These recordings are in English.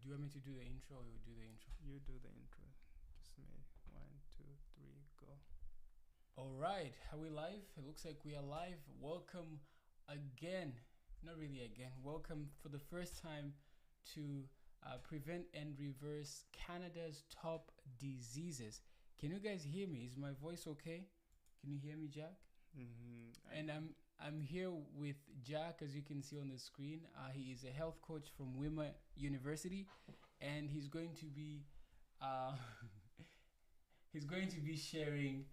Do you want me to do the intro or you do the intro? You do the intro. Just me. 1, 2, 3, go. All right, are we live? It looks like we are live. Welcome again. Not really again. Welcome for the first time to Prevent and Reverse Canada's Top Diseases. Can you guys hear me? Is my voice okay? Can you hear me, Jack? Mm-hmm. And I'm here with Jack, as you can see on the screen. He is a health coach from Wimmer University, and he's going to be sharing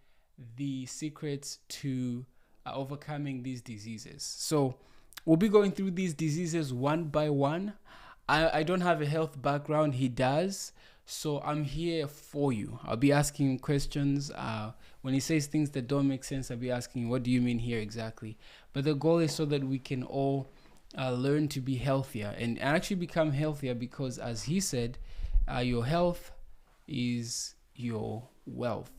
the secrets to overcoming these diseases. So we'll be going through these diseases one by one. I don't have a health background. He does. So I'm here for you. I'll be asking him questions. When he says things that don't make sense, I'll be asking, what do you mean here exactly? But the goal is so that we can all learn to be healthier and actually become healthier, because as he said, your health is your wealth.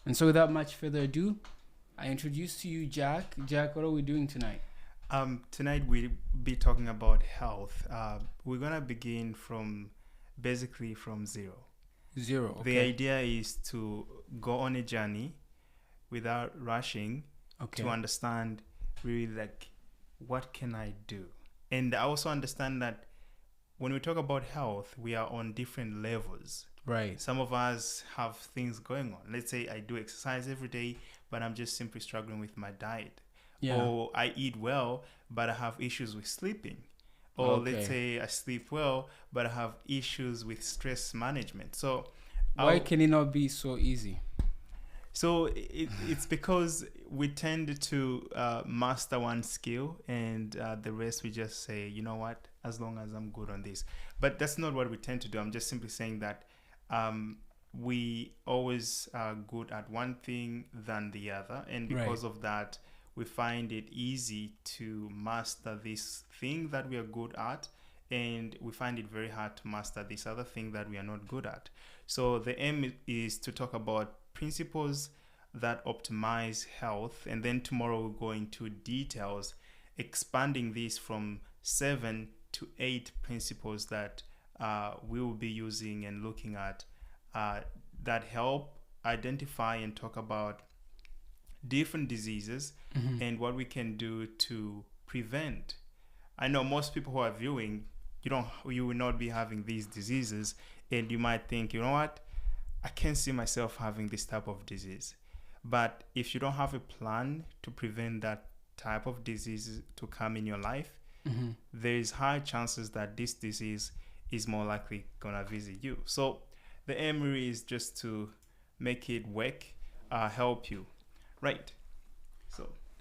And so without much further ado, I introduce to you Jack. Jack, what are we doing tonight? Tonight we'll be talking about health. We're going to begin basically from zero. Okay. The idea is to go on a journey without rushing, to understand really like, what can I do? And I also understand that when we talk about health, we are on different levels. Right. Some of us have things going on. Let's say I do exercise every day, but I'm just simply struggling with my diet. Yeah. Or I eat well, but I have issues with sleeping. Or let's say I sleep well, but I have issues with stress management. So why can it not be so easy? So it's because we tend to master one skill, and the rest we just say, you know what, as long as I'm good on this. But that's not what we tend to do. I'm just simply saying that we always are good at one thing than the other. And because of that, we find it easy to master this thing that we are good at, and we find it very hard to master this other thing that we are not good at. So the aim is to talk about principles that optimize health, and then tomorrow we'll go into details, expanding this from 7 to 8 principles that we will be using and looking at that help identify and talk about different diseases and what we can do to prevent. I know most people who are viewing, you will not be having these diseases, and you might think, you know what, I can't see myself having this type of disease. But if you don't have a plan to prevent that type of disease to come in your life, there is high chances that this disease is more likely gonna visit you. So the aim really is just to make it work, help you. Right.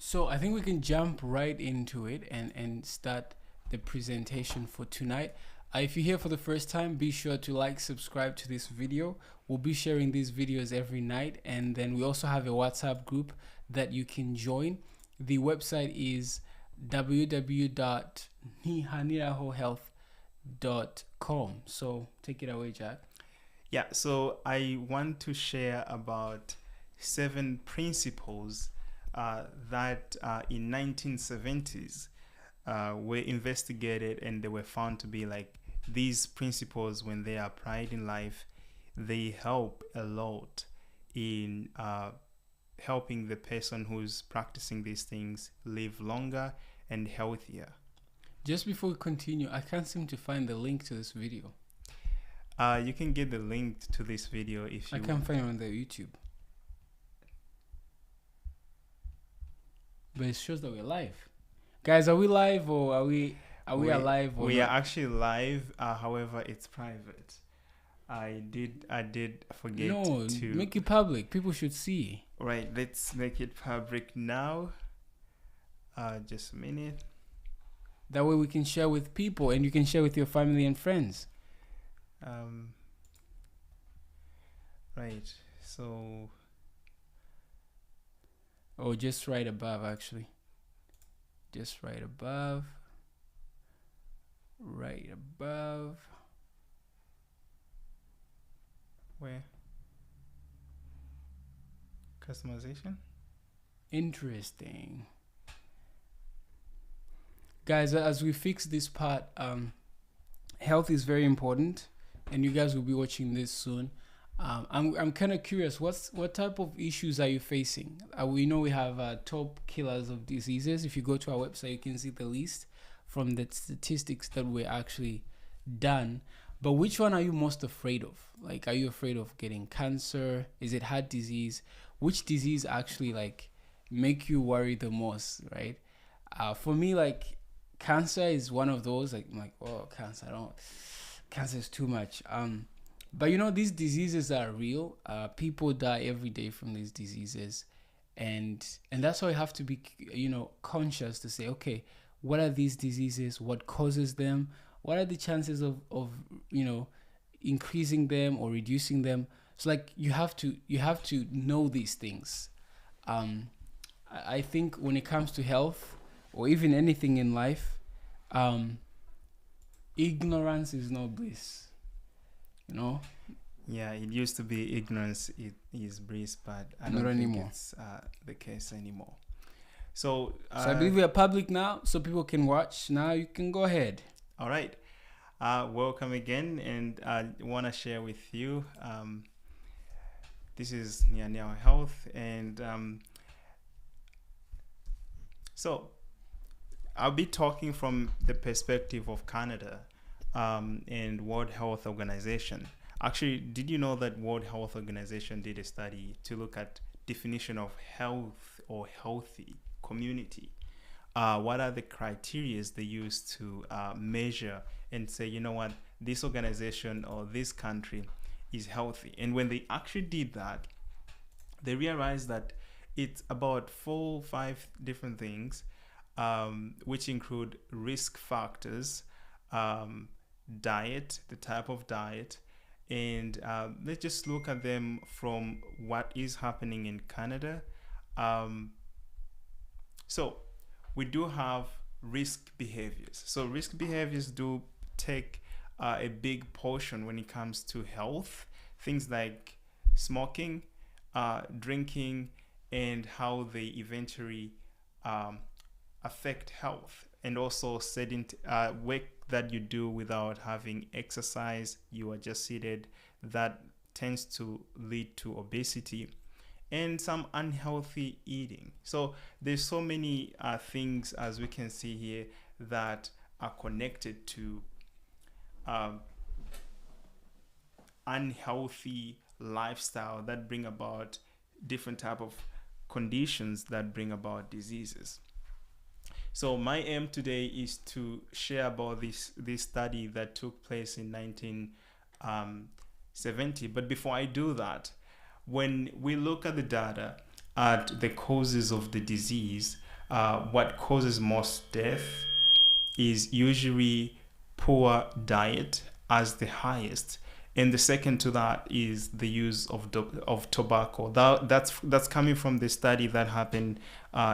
So I think we can jump right into it and start the presentation for tonight. If you're here for the first time, be sure to subscribe to this video. We'll be sharing these videos every night, and then we also have a WhatsApp group that you can join. The website is www.nihanirahohealth.com. So take it away, Jack. Yeah, so I want to share about 7 principles that in 1970s were investigated, and they were found to be like these principles, when they are applied in life, they help a lot in helping the person who's practicing these things live longer and healthier. Just before we continue, I can't seem to find the link to this video. You can get the link to this video if you... I can't find it on the YouTube. But it shows that we're live. Guys, are we live, or are we alive? Or we are actually live. However, it's private. I did forget to make it public. People should see. Right, let's make it public now. Just a minute. That way we can share with people, and you can share with your family and friends. Right. So. Oh, just right above, actually. Just right above. Right above. Where? Customization? Interesting. Guys, as we fix this part, health is very important, and you guys will be watching this soon. I'm kind of curious. What type of issues are you facing? We know we have top killers of diseases. If you go to our website, you can see the list from the statistics that were actually done. But which one are you most afraid of? Like, are you afraid of getting cancer? Is it heart disease? Which disease actually like make you worry the most, right? For me, like, cancer is one of those. Like, I'm like, oh, cancer is too much. But you know, these diseases are real. People die every day from these diseases, and that's why you have to be, you know, conscious to say, okay, what are these diseases? What causes them? What are the chances of you know, increasing them or reducing them? So like you have to know these things. I think when it comes to health or even anything in life, ignorance is no bliss. You know? Yeah, it used to be ignorance is bliss, but I Not don't think anymore. it's the case anymore. So So I believe we are public now, so people can watch. Now you can go ahead. all right. Welcome again, and I want to share with you. This is Nyanyao Health, and so I'll be talking from the perspective of Canada and World Health Organization. Actually, did you know that World Health Organization did a study to look at definition of health or healthy community? What are the criteria they use to measure and say, you know what, this organization or this country is healthy? And when they actually did that, they realized that it's about 4-5 different things, which include risk factors, diet, the type of diet, and let's just look at them from what is happening in Canada. So we do have risk behaviors. So risk behaviors do take a big portion when it comes to health. Things like smoking, drinking, and how they eventually affect health. And also work that you do without having exercise, you are just seated, that tends to lead to obesity and some unhealthy eating. So there's so many things, as we can see here, that are connected to unhealthy lifestyle that bring about different type of conditions that bring about diseases. So my aim today is to share about this study that took place in 1970. But before I do that, when we look at the data at the causes of the disease, what causes most death is usually poor diet as the highest. And the second to that is the use of tobacco. That's coming from the study that happened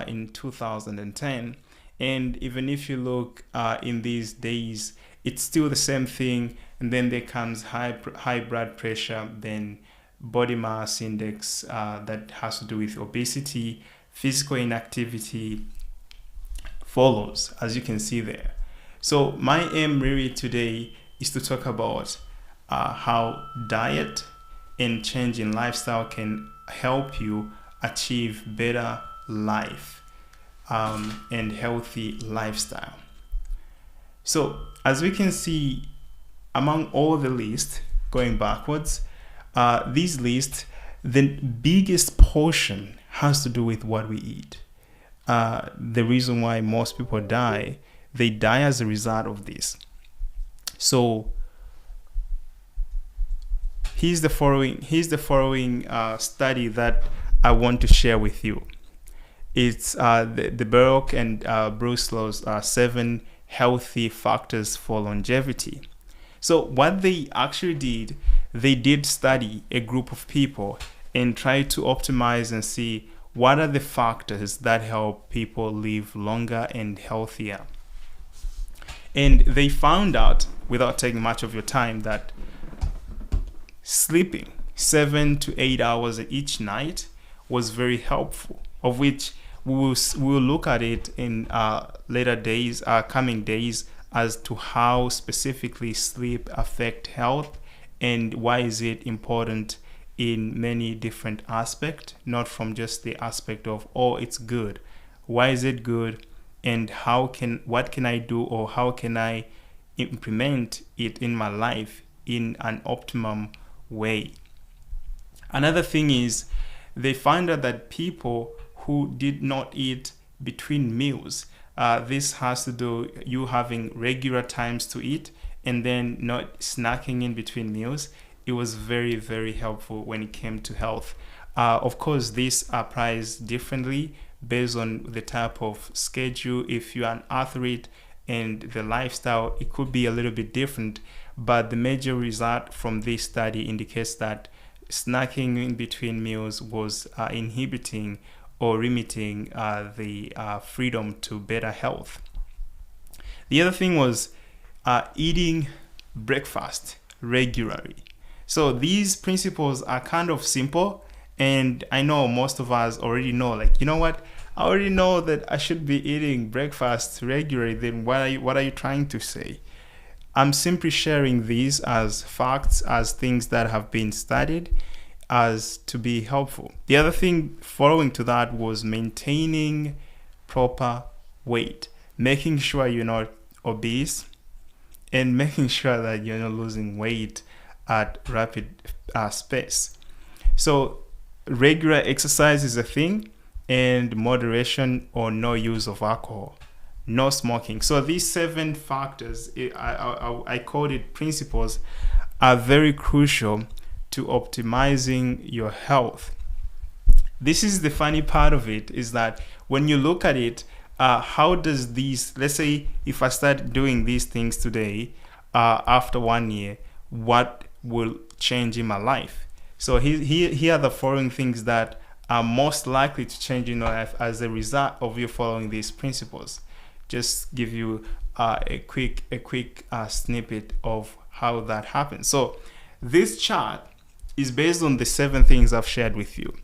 in 2010. And even if you look in these days, it's still the same thing. And then there comes high blood pressure, then body mass index that has to do with obesity, physical inactivity follows, as you can see there. So my aim really today is to talk about how diet and change in lifestyle can help you achieve better life and healthy lifestyle. So as we can see, among all the lists going backwards, these lists, the biggest portion has to do with what we eat. The reason why most people die, they die as a result of this. So here's the following study that I want to share with you. It's the Belloc and Breslow's 7 healthy factors for longevity. So what they actually did, they did study a group of people and try to optimize and see what are the factors that help people live longer and healthier. And they found out, without taking much of your time, that sleeping 7 to 8 hours each night was very helpful, of which we will look at it in later days, coming days, as to how specifically sleep affect health and why is it important in many different aspects, not from just the aspect of, oh, it's good. Why is it good? And what can I do, or how can I implement it in my life in an optimum way? Another thing is they find out that people who did not eat between meals, this has to do you having regular times to eat and then not snacking in between meals. It was very, very helpful when it came to health. Of course, this applies differently based on the type of schedule. If you're an athlete and the lifestyle, it could be a little bit different. But the major result from this study indicates that snacking in between meals was inhibiting or limiting the freedom to better health. The other thing was eating breakfast regularly. So these principles are kind of simple, and I know most of us already know, like, you know what, I already know that I should be eating breakfast regularly. Then what are you trying to say? I'm simply sharing these as facts, as things that have been studied, as to be helpful. The other thing following to that was maintaining proper weight, making sure you're not obese, and making sure that you're not losing weight at rapid pace. So regular exercise is a thing, and moderation or no use of alcohol, no smoking. So these 7 factors, I called it principles, are very crucial to optimizing your health. This is the funny part of it, is that when you look at it, how does these, let's say if I start doing these things today, after 1 year, what will change in my life? So here are the following things that are most likely to change in your life as a result of you following these principles. Just give you a quick snippet of how that happens. So this chart is based on the 7 things I've shared with you.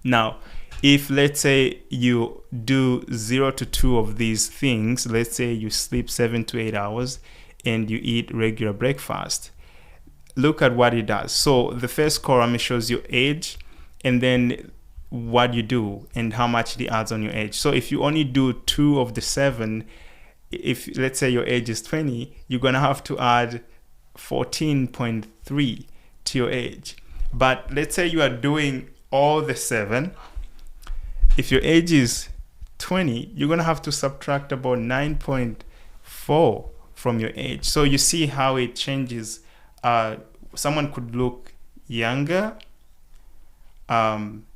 Now, if let's say you do 0 to 2 of these things, let's say you sleep 7 to 8 hours and you eat regular breakfast, look at what it does. So the first column shows your age, and then what you do and how much it adds on your age. So if you only do 2 of the 7, if let's say your age is 20, you're gonna have to add 14.3 to your age. But let's say you are doing all the 7. If your age is 20, you're gonna have to subtract about 9.4 from your age. So you see how it changes. Someone could look younger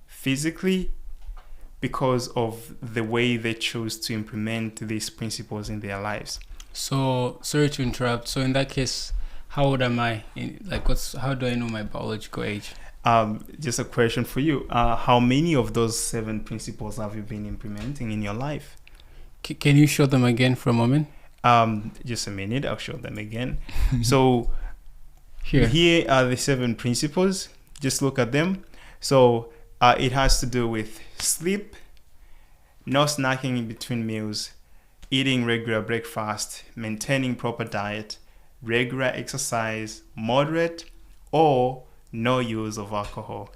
physically because of the way they choose to implement these principles in their lives. So sorry to interrupt. So in that case, how old am I? How do I know my biological age? Just a question for you. How many of those 7 principles have you been implementing in your life? Can you show them again for a moment? Just a minute. I'll show them again. So here are the 7 principles. Just look at them. So it has to do with sleep, no snacking in between meals, eating regular breakfast, maintaining proper diet, regular exercise, moderate or no use of alcohol,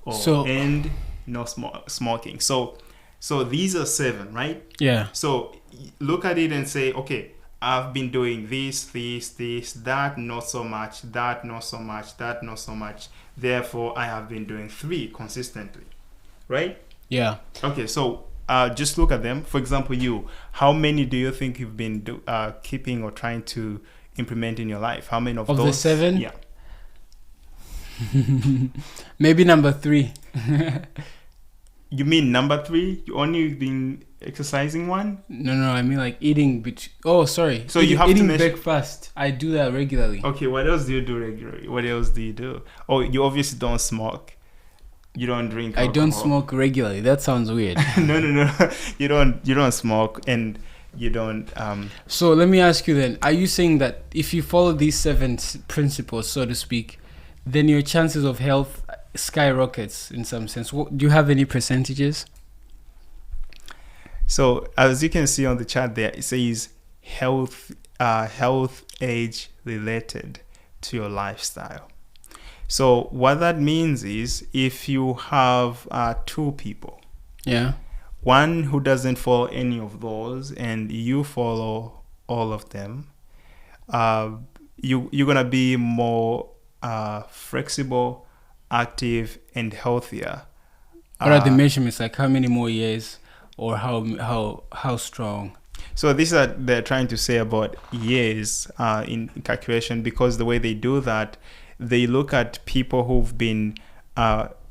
and no smoking. So these are 7, right? Yeah. So look at it and say, okay, I've been doing this, that, not so much, that, not so much, that, not so much. Therefore, I have been doing 3 consistently, right? Yeah. Okay, so just look at them. For example, how many do you think you've been keeping or trying to implement in your life? How many of those? Of the 7? Yeah. Maybe number 3. You mean number 3? You only been exercising 1? No, I mean like eating. Sorry. So you have eating to measure breakfast. I do that regularly. Okay, what else do you do regularly? What else do you do? Oh, you obviously don't smoke. You don't drink alcohol. I don't smoke regularly. That sounds weird. No. You don't smoke, and you don't. So let me ask you then: are you saying that if you follow these 7 principles, so to speak, then your chances of health skyrockets in some sense? Do you have any percentages? So as you can see on the chart there, it says health age related to your lifestyle. So what that means is, if you have two people, Yeah. one who doesn't follow any of those and you follow all of them, you're gonna be more flexible, active, and healthier. What are the measurements? Like how many more years, or how strong? So these are they're trying to say about years in calculation, because the way they do that, they look at people who've been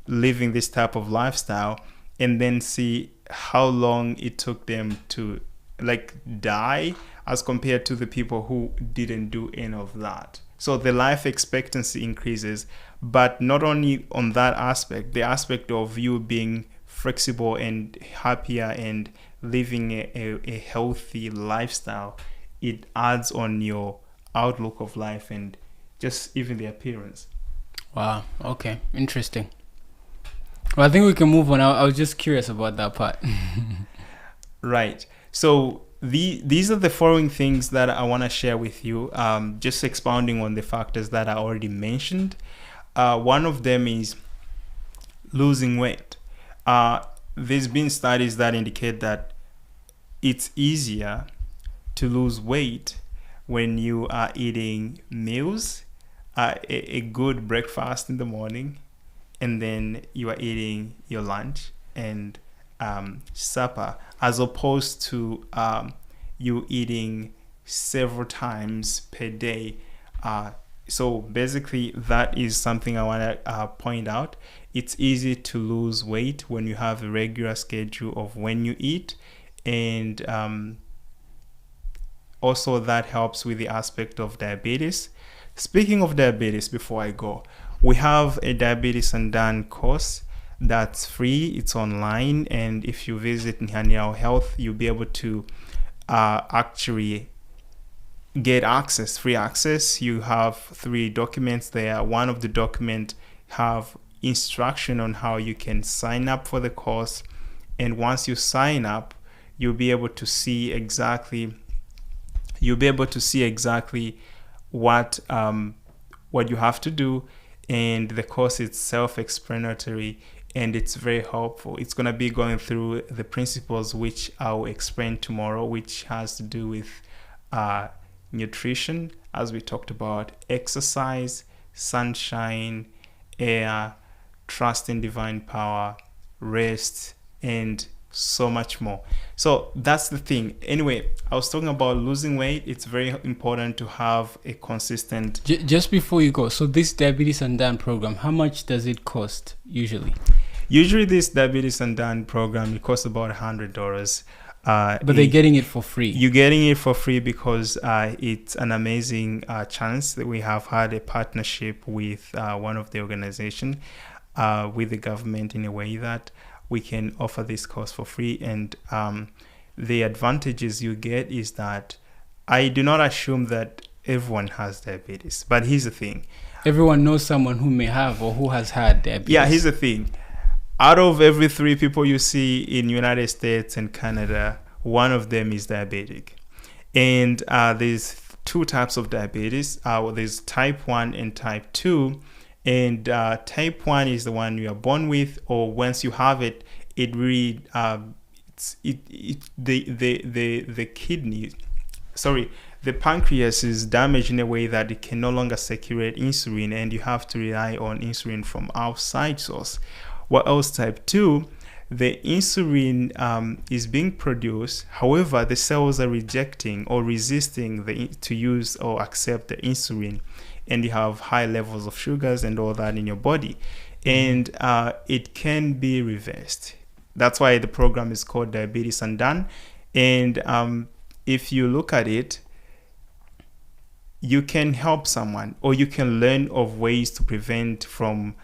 living this type of lifestyle and then see how long it took them to like die as compared to the people who didn't do any of that. So the life expectancy increases, but not only on that aspect, the aspect of you being flexible and happier and living a healthy lifestyle, it adds on your outlook of life and just even the appearance. Wow. Okay. Interesting. Well, I think we can move on. I was just curious about that part. Right. So these are the following things that I want to share with you, just expounding on the factors that I already mentioned. One of them is losing weight. There's been studies that indicate that it's easier to lose weight when you are eating meals, a good breakfast in the morning, and then you are eating your lunch and supper, as opposed to you eating several times per day. So basically, that is something I want to point out. It's easy to lose weight when you have a regular schedule of when you eat, and also that helps with the aspect of diabetes. Speaking of diabetes, before I go, we have a Diabetes Andan course that's free. It's online, and if you visit Nihaniao Health, you'll be able to actually get access, free access. You have 3 documents there. One of the documents have instruction on how you can sign up for the course, and once you sign up, you'll be able to see exactly what you have to do, and the course is self-explanatory and it's very helpful. It's going to be going through the principles which I'll explain tomorrow, which has to do with nutrition, as we talked about, exercise, sunshine, air, trust in divine power, rest, and so much more. So that's the thing. Anyway, I was talking about losing weight. It's very important to have a consistent... Just before you go, so this Diabetes Andan program, how much does it cost usually? Usually this Diabetes Andan program, it costs about $100. But they're getting it for free. You're getting it for free because it's an amazing chance that we have had a partnership with one of the organization, with the government, in a way that we can offer this course for free. And the advantages you get is that I do not assume that everyone has diabetes, but here's the thing. Everyone knows someone who may have or who has had diabetes. Yeah, here's the thing. Out of every 3 people you see in United States and Canada, one of them is diabetic. And there's 2 types of diabetes. There's type 1 and type 2. And type 1 is the one you are born with, or once you have it, it really the pancreas is damaged in a way that it can no longer circulate insulin, and you have to rely on insulin from outside source. What else? Type 2, the insulin is being produced. However, the cells are rejecting or resisting to use or accept the insulin, and you have high levels of sugars and all that in your body. And it can be reversed. That's why the program is called Diabetes Andan. And if you look at it, you can help someone, or you can learn of ways to prevent from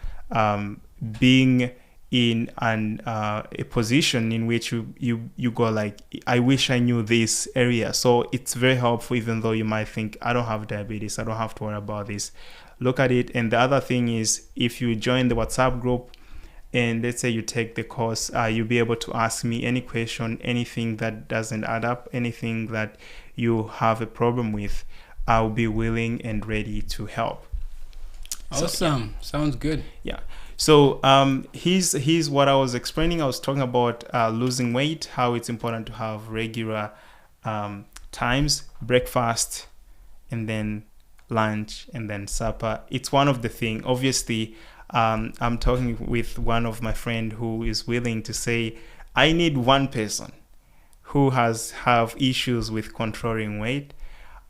being in a position in which you go like, I wish I knew this area. So it's very helpful, even though you might think, I don't have diabetes, I don't have to worry about this. Look at it. And the other thing is, if you join the WhatsApp group and let's say you take the course, you'll be able to ask me any question, anything that doesn't add up, anything that you have a problem with, I'll be willing and ready to help. Awesome. Sounds good. Yeah. So here's what I was explaining. I was talking about losing weight, how it's important to have regular times, breakfast, and then lunch, and then supper. It's one of the things. Obviously, I'm talking with one of my friend who is willing to say, I need one person who have issues with controlling weight.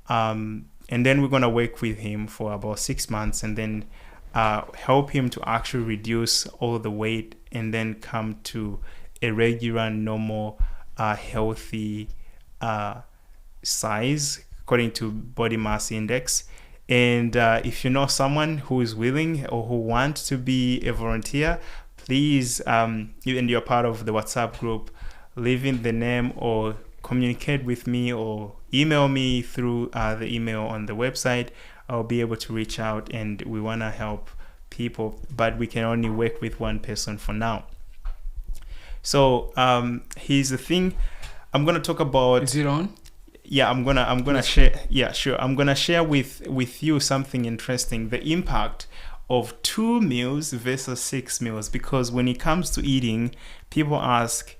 And then we're going to work with him for about 6 months, and then help him to actually reduce all the weight, and then come to a regular, normal, healthy size according to body mass index. And if you know someone who is willing or who wants to be a volunteer, please, and you're part of the WhatsApp group, leave in the name or communicate with me or email me through the email on the website. I'll be able to reach out, and we want to help people, but we can only work with one person for now. So here's the thing. I'm gonna talk about. Is it on? Yeah, I'm gonna share. Yeah, sure. I'm gonna share with you something interesting: the impact of 2 meals versus 6 meals. Because when it comes to eating, people ask,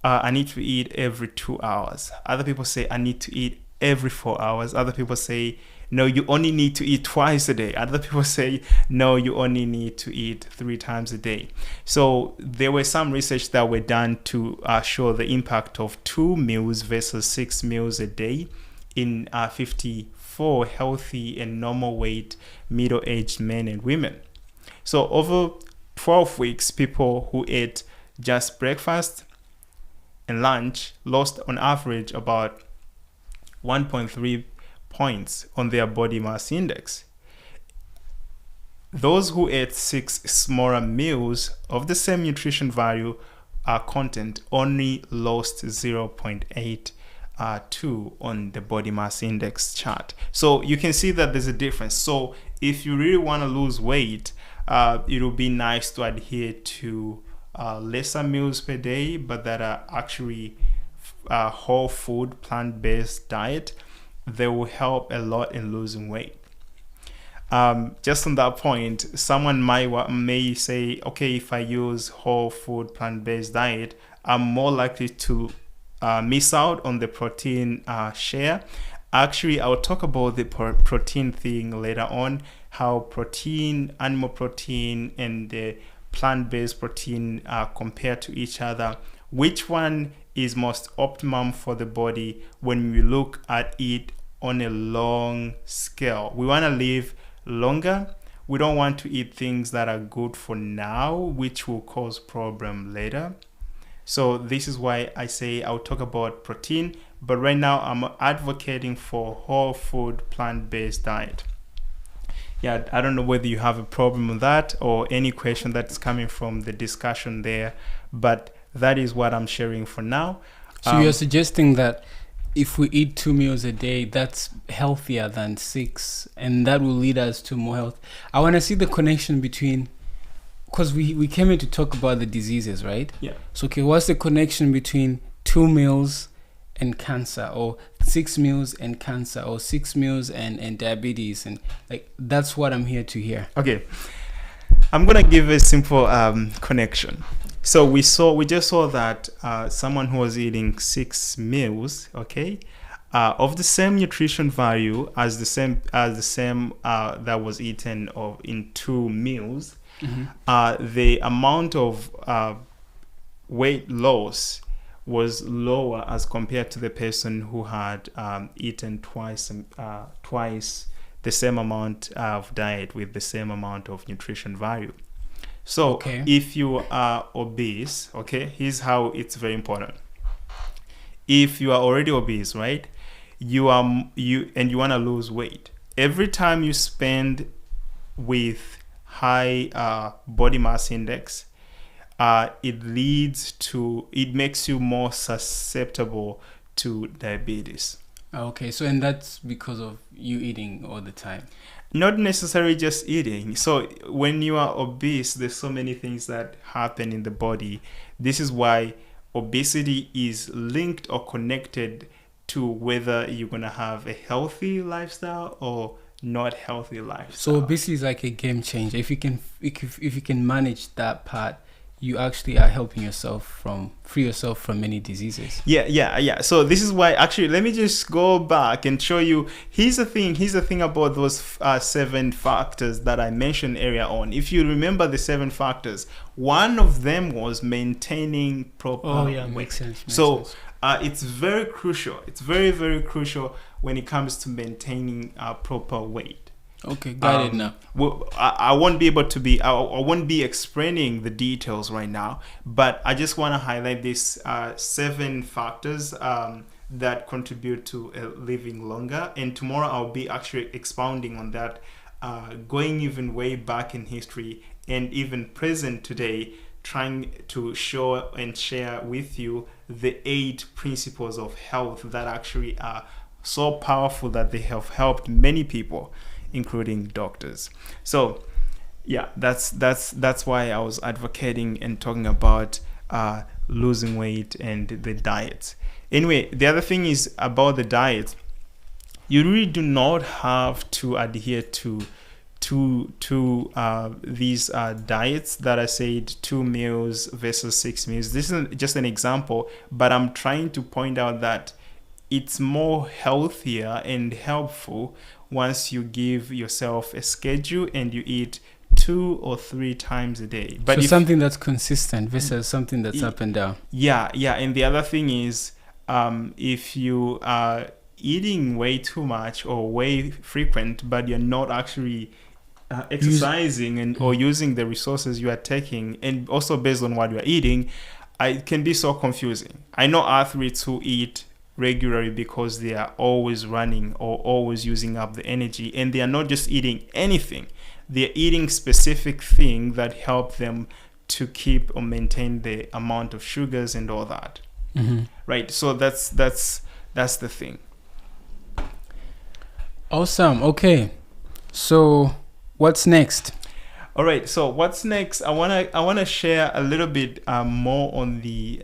I need to eat every 2 hours. Other people say, I need to eat every 4 hours. Other people say, no, you only need to eat twice a day. Other people say, no, you only need to eat 3 times a day. So there were some research that were done to show the impact of 2 meals versus 6 meals a day in 54 healthy and normal weight middle-aged men and women. So over 12 weeks, people who ate just breakfast and lunch lost on average about 1.3 points on their body mass index. Those who ate 6 smaller meals of the same nutrition value content only lost 0.82 on the body mass index chart. So you can see that there's a difference. So if you really want to lose weight, it'll be nice to adhere to lesser meals per day, but that are actually whole food, plant-based diet. They will help a lot in losing weight. Just on that point, someone may say, okay, if I use whole food, plant-based diet, I'm more likely to miss out on the protein share. Actually, I'll talk about the protein thing later on, how protein, animal protein, and the plant-based protein compare to each other. Which one is most optimum for the body when we look at it on a long scale? We want to live longer. We don't want to eat things that are good for now, which will cause problem later. So this is why I say I'll talk about protein, but right now I'm advocating for whole food, plant-based diet. Yeah, I don't know whether you have a problem with that or any question that's coming from the discussion there, but that is what I'm sharing for now. So you're suggesting that if we eat 2 meals a day, that's healthier than 6, and that will lead us to more health. I want to see the connection between, because we came here to talk about the diseases, right? Yeah. So, okay, what's the connection between 2 meals and cancer, or 6 meals and cancer, or 6 meals and diabetes? And like, that's what I'm here to hear. Okay. I'm going to give a simple connection. So we just saw that someone who was eating 6 meals, okay, of the same nutrition value as the same that was eaten in 2 meals, the amount of weight loss was lower as compared to the person who had eaten twice the same amount of diet with the same amount of nutrition value. So okay, if you are obese, okay, here's how it's very important. If you are already obese, right, you want to lose weight, every time you spend with high body mass index, it makes you more susceptible to diabetes. Okay, so and that's because of you eating all the time? Not necessarily just eating. So when you are obese, there's so many things that happen in the body. This is why obesity is linked or connected to whether you're gonna have a healthy lifestyle or not healthy lifestyle. So obesity is like a game changer. If you can manage that part, you actually are helping free yourself from many diseases. Yeah. So this is why, actually, let me just go back and show you. Here's the thing about those 7 factors that I mentioned earlier on. If you remember the 7 factors, one of them was maintaining proper weight. Makes sense. It's very crucial. It's very, very crucial when it comes to maintaining proper weight. Okay, got it now. Well, I won't be able to be. I won't be explaining the details right now, but I just want to highlight these 7 factors that contribute to living longer. And tomorrow I'll be actually expounding on that, going even way back in history and even present today, trying to show and share with you the 8 principles of health that actually are so powerful that they have helped many people, including doctors. So yeah, that's why I was advocating and talking about losing weight and the diet. Anyway, the other thing is about the diet. You really do not have to adhere to these diets that I said, 2 meals versus 6 meals. This is just an example, but I'm trying to point out that it's more healthier and helpful once you give yourself a schedule and you eat 2 or 3 times a day. But so something that's consistent versus something that's up and down. Yeah. And the other thing is, if you are eating way too much or way frequent, but you're not actually exercising or using the resources you are taking, and also based on what you are eating, it can be so confusing. I know athletes who eat regularly because they are always running or always using up the energy, and they are not just eating anything, they're eating specific things that help them to keep or maintain the amount of sugars and all that. Right? So that's the thing. Awesome. Okay, so what's next? All right, so what's next? I wanna share a little bit more on the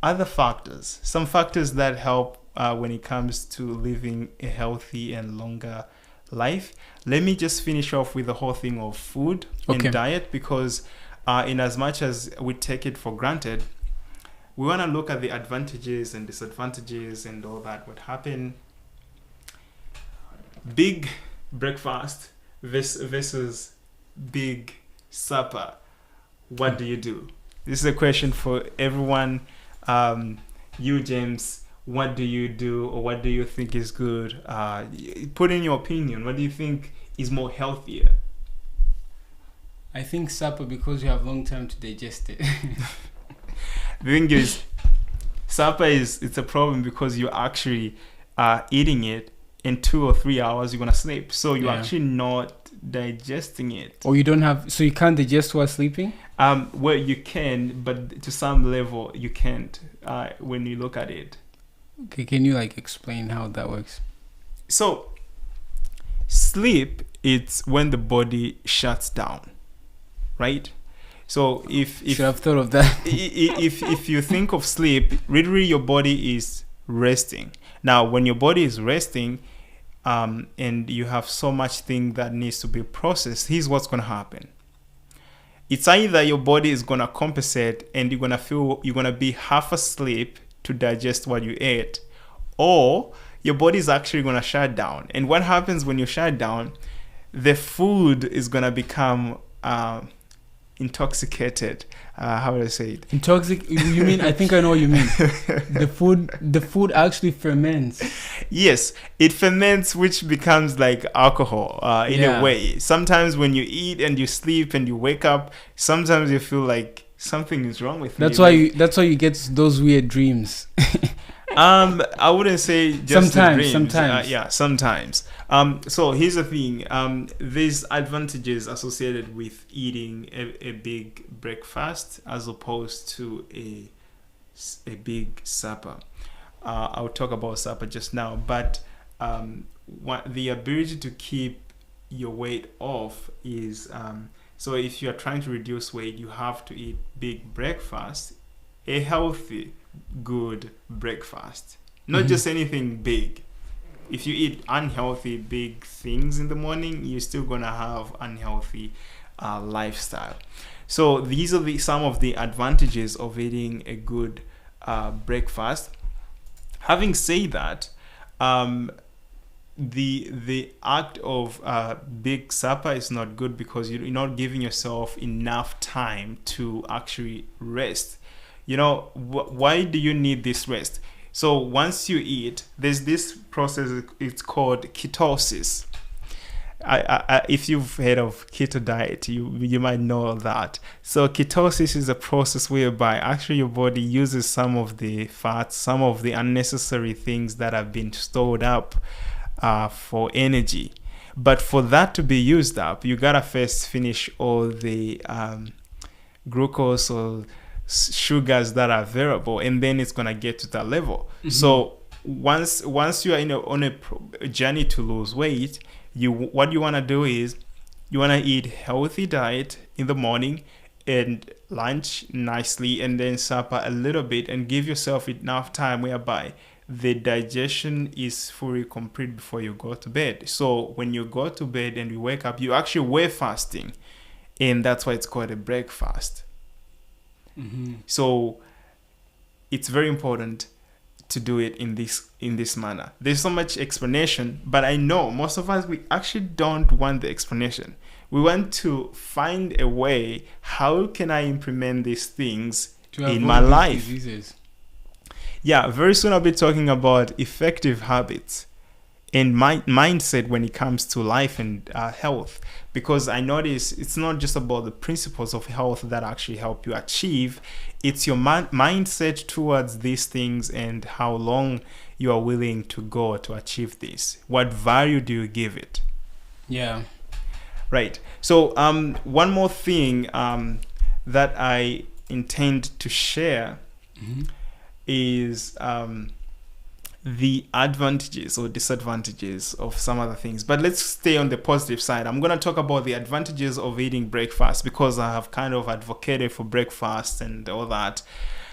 other factors, some factors that help when it comes to living a healthy and longer life. Let me just finish off with the whole thing of food and diet, because in as much as we take it for granted, we want to look at the advantages and disadvantages and all that would happen. Big breakfast versus big supper. What do you do? This is a question for everyone. You, James, what do you do, or what do you think is good? Put in your opinion. What do you think is more healthier? I think supper, because you have long time to digest it. The thing is, supper it's a problem because you're actually eating it in 2 or 3 hours. You're gonna sleep, so you're actually not digesting it. Or you don't have, so you can't digest while sleeping? Well, you can, but to some level you can't when you look at it. Okay, can you explain how that works? So sleep, it's when the body shuts down, right? So if should have thought of that. if you think of sleep, literally your body is resting. Now when your body is resting, and you have so much thing that needs to be processed, here's what's going to happen. It's either your body is going to compensate and you're going to be half asleep to digest what you ate, or your body is actually going to shut down. And what happens when you shut down, the food is going to become intoxicated. How would I say it? You mean, I think I know what you mean. The food actually ferments. Yes, it ferments, which becomes like alcohol in a way. Sometimes when you eat and you sleep and you wake up, sometimes you feel like something is wrong with you. That's why you get those weird dreams. I wouldn't say just sometimes. Sometimes. So here's the thing. There's advantages associated with eating a big breakfast as opposed to a big supper. I'll talk about supper just now, but the ability to keep your weight off is so if you're trying to reduce weight, you have to eat big breakfast, a healthy, good breakfast, not just anything big. If you eat unhealthy big things in the morning, you're still gonna have unhealthy lifestyle. So these are some of the advantages of eating a good breakfast. Having said that, the act of big supper is not good because you're not giving yourself enough time to actually rest. Why do you need this rest? So once you eat, there's this process, it's called ketosis. If you've heard of keto diet, you might know that. So ketosis is a process whereby actually your body uses some of the fats, some of the unnecessary things that have been stored up for energy. But for that to be used up, you gotta first finish all the glucose or sugars that are available, and then it's gonna get to that level. So once you are on a journey to lose weight, what you want to do is you want to eat healthy diet in the morning and lunch nicely, and then supper a little bit, and give yourself enough time whereby the digestion is fully complete before you go to bed. So when you go to bed and you wake up, you actually were fasting, and that's why it's called a breakfast. So it's very important to do it in this manner. There's so much explanation, but I know most of us, we actually don't want the explanation. We want to find a way, how can I implement these things in my life? Diseases. Yeah, very soon I'll be talking about effective habits and mindset when it comes to life and health, because I notice it's not just about the principles of health that actually help you achieve. It's your mindset towards these things and how long you are willing to go to achieve this. What value do you give it? Yeah. Right. So one more thing that I intend to share is the advantages or disadvantages of some other things. But let's stay on the positive side. I'm going to talk about the advantages of eating breakfast, because I have kind of advocated for breakfast and all that.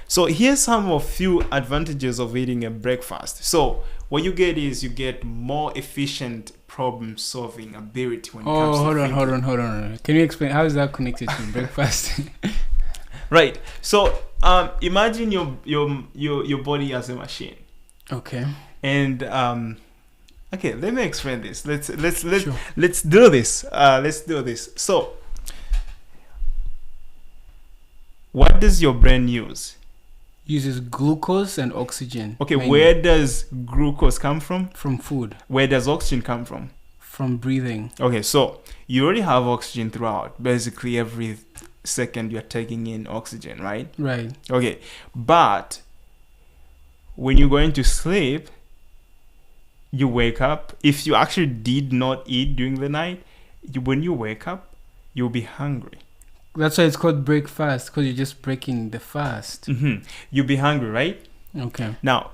So here's some of few advantages of eating a breakfast. So what you get is you get more efficient problem solving ability when it comes to thinking. Hold on. Can you explain how is that connected to breakfast? Right. So imagine your body as a machine. Okay. And okay, let me explain this. Let's do this. Let's do this. So, what does your brain use? Uses glucose and oxygen. Okay, mainly. Where does glucose come from? From food. Where does oxygen come from? From breathing. Okay, so you already have oxygen throughout. Basically, every second you're taking in oxygen, right? Right. Okay, but when you're going to sleep, you wake up. If you actually did not eat during the night, when you wake up, you'll be hungry. That's why it's called breakfast, because you're just breaking the fast. You'll be hungry, right? Okay. Now,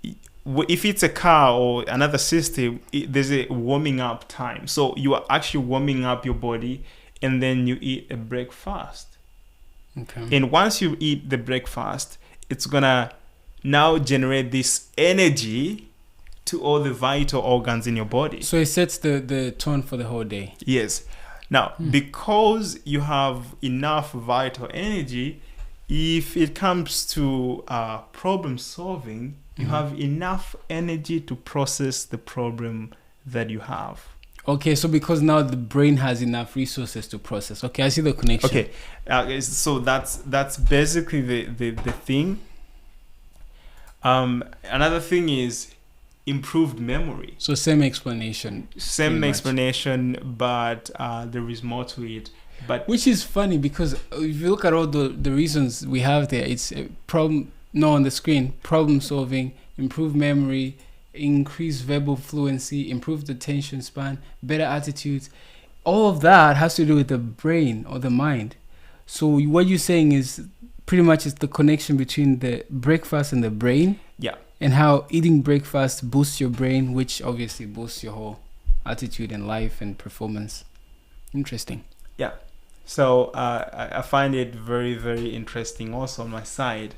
if it's a car or another system, there's a warming up time. So you are actually warming up your body, and then you eat a breakfast. Okay. And once you eat the breakfast, it's gonna now generate this energy to all the vital organs in your body. So it sets the tone for the whole day. Yes. Now, because you have enough vital energy, if it comes to problem solving, you have enough energy to process the problem that you have. Okay, so because now the brain has enough resources to process. Okay, I see the connection. Okay, so that's basically the thing. Another thing is improved memory. So same explanation. Same explanation, but there is more to it. But which is funny, because if you look at all the reasons we have there, it's a problem. No, on the screen, problem solving, improved memory, increased verbal fluency, improved attention span, better attitudes. All of that has to do with the brain or the mind. So what you're saying is pretty much is the connection between the breakfast and the brain. Yeah. And how eating breakfast boosts your brain, which obviously boosts your whole attitude in life and performance. Interesting. Yeah. So I find it very, very interesting also on my side.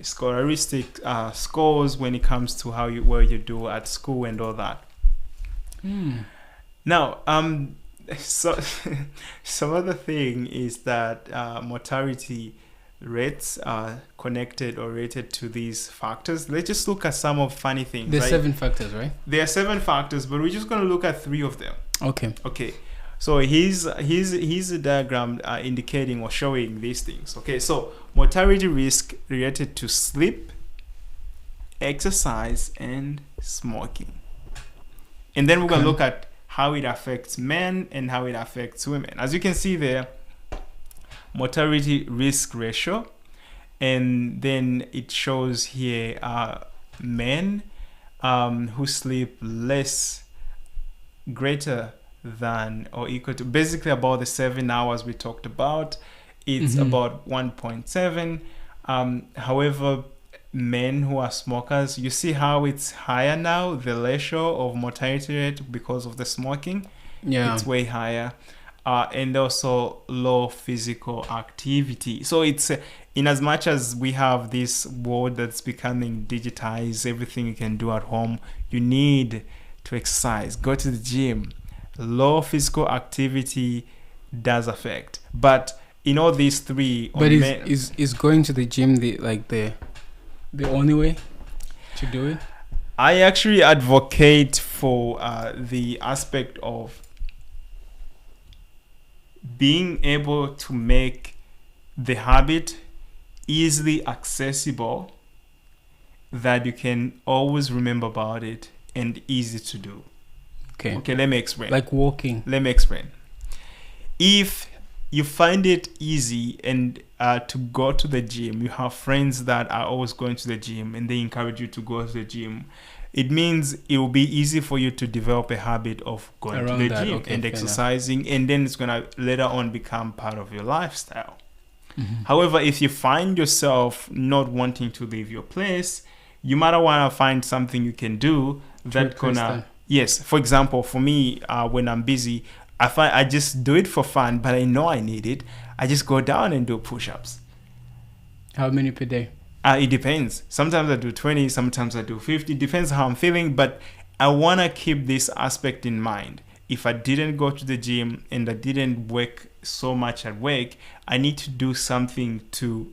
scholastic scores when it comes to where you do at school and all that. Now, so some other thing is that mortality rates are connected or related to these factors. Let's just look at some of funny things. There's 7 factors, right? There are 7 factors, but we're just going to look at 3 of them. Okay. So here's a diagram indicating or showing these things. Okay, so mortality risk related to sleep, exercise, and smoking. And then we're going to look at how it affects men and how it affects women. As you can see there, mortality risk ratio, and then it shows here men who sleep less, greater than or equal to, basically about the 7 hours we talked about. It's about 1.7. However, men who are smokers, you see how it's higher now, the ratio of mortality rate because of the smoking. It's way higher. And also low physical activity. So it's in as much as we have this world that's becoming digitized, everything you can do at home, you need to exercise, go to the gym. Low physical activity does affect, but in all these 3, but is going to the gym the only way to do it? I actually advocate for the aspect of being able to make the habit easily accessible, that you can always remember about it and easy to do. Okay, let me explain. Like walking. Let me explain. If you find it easy and to go to the gym, you have friends that are always going to the gym and they encourage you to go to the gym, it means it will be easy for you to develop a habit of going to the gym and exercising, and then it's going to later on become part of your lifestyle. However, if you find yourself not wanting to leave your place, you might want to find something you can do that yes, for example, for me, when I'm busy, I just do it for fun, but I know I need it. I just go down and do push-ups. How many per day? It depends. Sometimes I do 20, sometimes I do 50. Depends how I'm feeling, but I want to keep this aspect in mind. If I didn't go to the gym and I didn't work so much at work, I need to do something to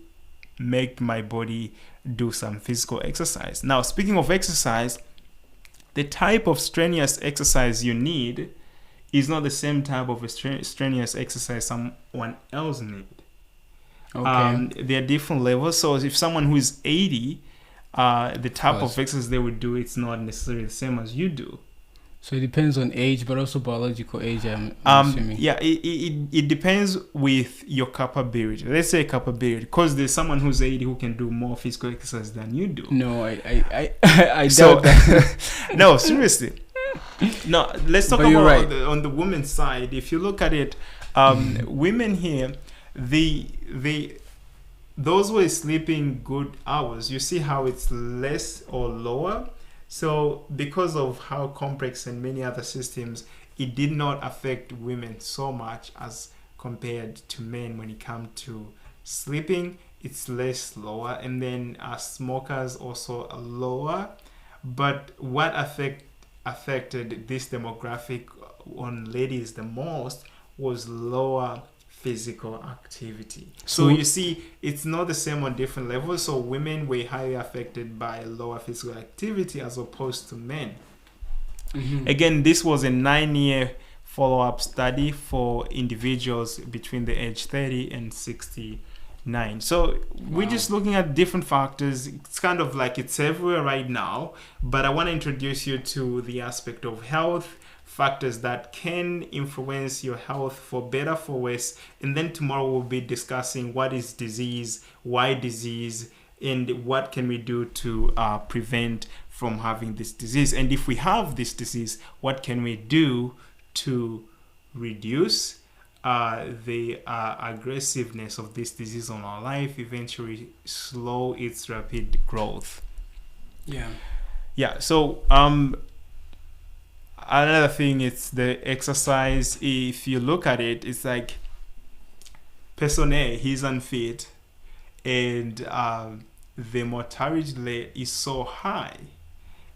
make my body do some physical exercise. Now, speaking of exercise, the type of strenuous exercise you need is not the same type of strenuous exercise someone else needs. There are different levels. So if someone who is 80, the type of exercise they would do, it's not necessarily the same as you do. So it depends on age, but also biological age, I'm assuming. Yeah, it depends with your capability. Let's say capability, because there's someone who's 80 who can do more physical exercise than you do. No, I doubt that. No, seriously. No, let's talk about on the women's side. If you look at it, women here, those who are sleeping good hours, you see how it's less or lower. So because of how complex and many other systems, it did not affect women so much as compared to men when it comes to sleeping. It's less lower, and then smokers also are lower. But what affected this demographic on ladies the most was lower physical activity. So you see, it's not the same on different levels. So women were highly affected by lower physical activity as opposed to men. Again, this was a 9-year follow-up study for individuals between the age 30 and 69. So we're just looking at different factors. It's kind of like it's everywhere right now, but I want to introduce you to the aspect of health, factors that can influence your health for better, for worse. And then tomorrow we'll be discussing what is disease, why disease, and what can we do to prevent from having this disease. And if we have this disease, what can we do to reduce the aggressiveness of this disease on our life, eventually slow its rapid growth. Yeah. So another thing is the exercise. If you look at it, it's like person A, he's unfit, and the mortality rate is so high.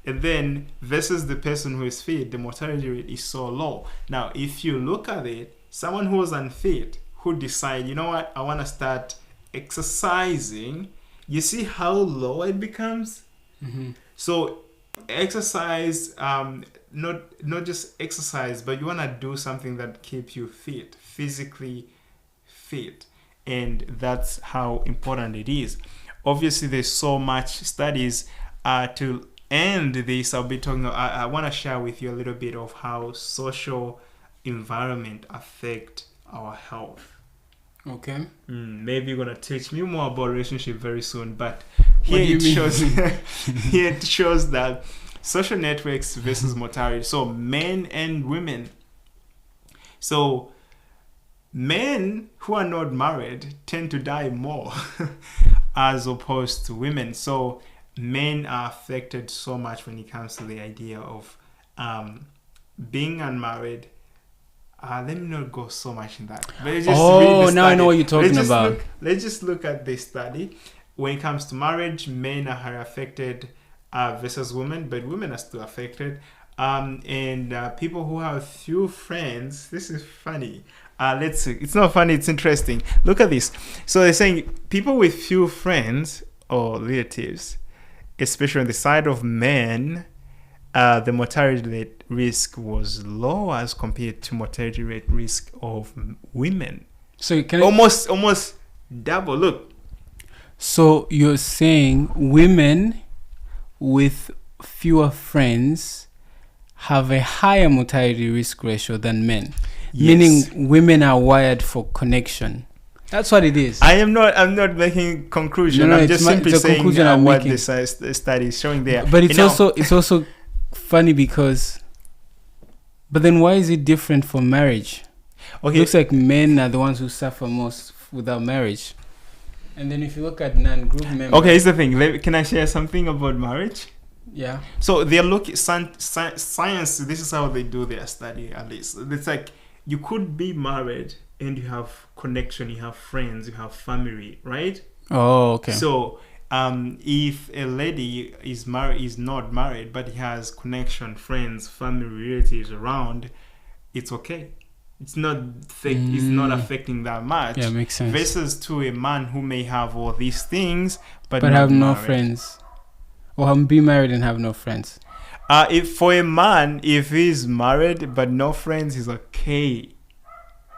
And then versus the person who is fit, the mortality rate is so low. Now, if you look at it, someone who is unfit, who decide, you know what, I want to start exercising, you see how low it becomes? Mm-hmm. So exercise, not just exercise, but you want to do something that keeps you fit, physically fit. And that's how important it is. Obviously, there's so much studies to end this. I'll be talking. I want to share with you a little bit of how social environment affect our health. Okay. Maybe you're gonna teach me more about relationship very soon. But here it shows. Here it shows that social networks versus mortality. So men and women. So men who are not married tend to die more as opposed to women. So men are affected so much when it comes to the idea of being unmarried. Let me not go so much in that. But just read the now I know study. what you're talking about. Let's just look at this study. When it comes to marriage, men are affected versus women, but women are still affected. And people who have few friends, this is funny. Let's see. It's not funny, it's interesting. Look at this. So they're saying people with few friends or relatives, especially on the side of men, the mortality rate risk was low as compared to mortality rate risk of women. So can almost double. Look. So you're saying women with fewer friends have a higher mortality risk ratio than men, Yes. meaning women are wired for connection. That's what it is. I'm not making conclusion. No, I'm just simply saying what making. The study is showing there. But it's also funny because. But then why is it different for marriage? Okay. It looks like men are the ones who suffer most without marriage. And then if you look at non-group members. Okay, here's the thing. Can I share something about marriage? Yeah. So they're looking science. This is how they do their study. At least it's like you could be married and you have connection, you have friends, you have family, right? Oh, okay. So if a lady is not married, but he has connection, friends, family, relatives around, it's okay. It's not It's not affecting that much. Yeah, makes sense. Versus to a man who may have all these things, but have not no married. friends, or be married and have no friends. If for a man, if he's married but no friends, he's okay.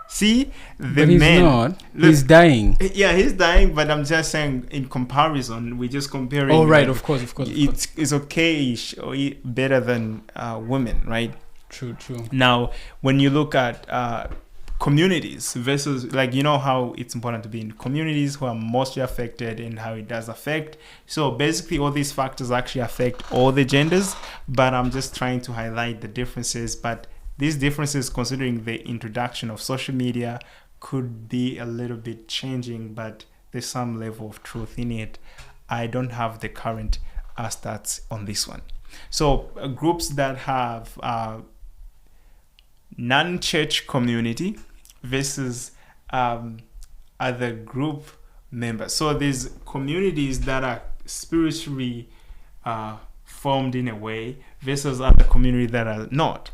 See, but he's not. He's dying. Yeah, he's dying. But I'm just saying, in comparison, we're just comparing. Oh, right. Of course. It's okay-ish or better than women, right? True. Now, when you look at communities versus, like, you know how it's important to be in communities who are mostly affected and how it does affect. So basically, all these factors actually affect all the genders. But I'm just trying to highlight the differences. But these differences, considering the introduction of social media, could be a little bit changing, but there's some level of truth in it. I don't have the current stats on this one. So groups that have non-church community versus other group members. So there's communities that are spiritually formed in a way versus other communities that are not.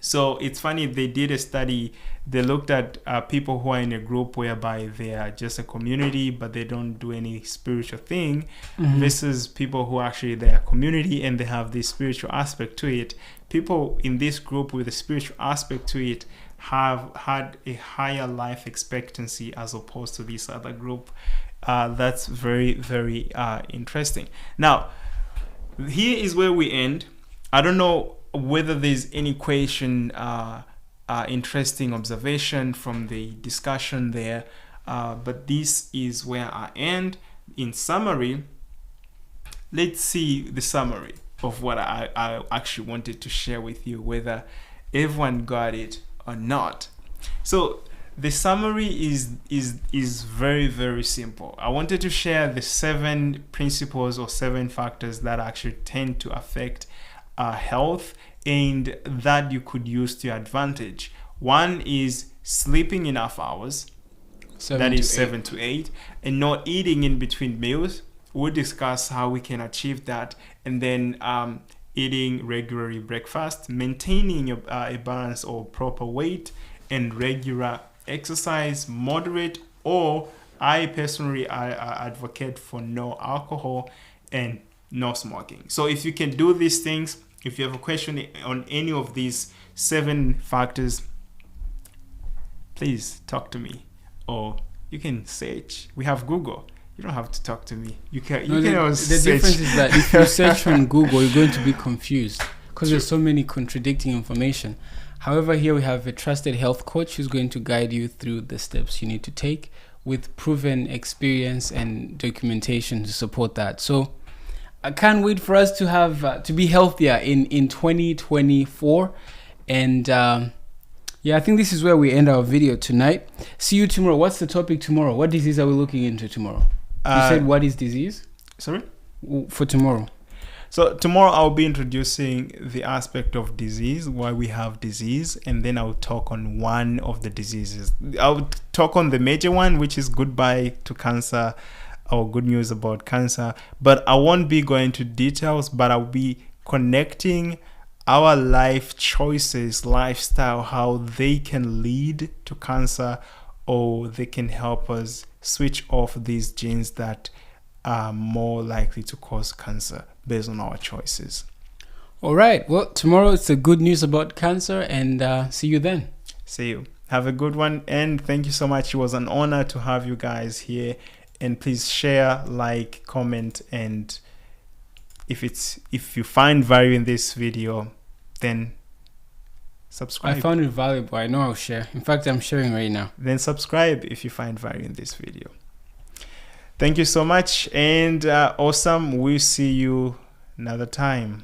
So it's funny, they did a study. They looked at people who are in a group whereby they are just a community, but they don't do any spiritual thing, versus people who actually they are community and they have this spiritual aspect to it. People in this group with a spiritual aspect to it have had a higher life expectancy as opposed to this other group. That's very, very interesting. Now, here is where we end. I don't know whether there's any question, interesting observation from the discussion there, but this is where I end. In summary, let's see the summary of what I actually wanted to share with you, whether everyone got it or not. So the summary is very, very simple. I wanted to share the 7 principles or 7 factors that actually tend to affect health and that you could use to your advantage. One is sleeping enough hours, that is 7 to 8, and not eating in between meals. we'll discuss how we can achieve that, and then eating regularly breakfast, maintaining a balance or proper weight, and regular exercise, moderate, or I personally advocate for no alcohol and no smoking. So if you can do these things, if you have a question on any of these 7 factors, please talk to me, or you can search. We have Google. You don't have to talk to me. You can. The difference is that if you search on Google, you're going to be confused because there's so many contradicting information. However, here we have a trusted health coach who's going to guide you through the steps you need to take with proven experience and documentation to support that. So I can't wait for us to have to be healthier in 2024. And yeah, I think this is where we end our video tonight. See you tomorrow. What's the topic tomorrow? What disease are we looking into tomorrow? You said what is disease? Sorry? For tomorrow. So tomorrow I'll be introducing the aspect of disease, why we have disease, and then I'll talk on one of the diseases. I'll talk on the major one, which is goodbye to cancer, or good news about cancer. But I won't be going to details, but I'll be connecting our life choices, lifestyle, how they can lead to cancer, or they can help us switch off these genes that are more likely to cause cancer based on our choices. All right. Well, tomorrow it's the good news about cancer, and see you then. See you. Have a good one, and thank you so much. It was an honor to have you guys here. And please share, like, comment, and if you find value in this video, then subscribe. I found it valuable. I know I'll share. In fact, I'm sharing right now. Then subscribe if you find value in this video. Thank you so much, and awesome. We'll see you another time.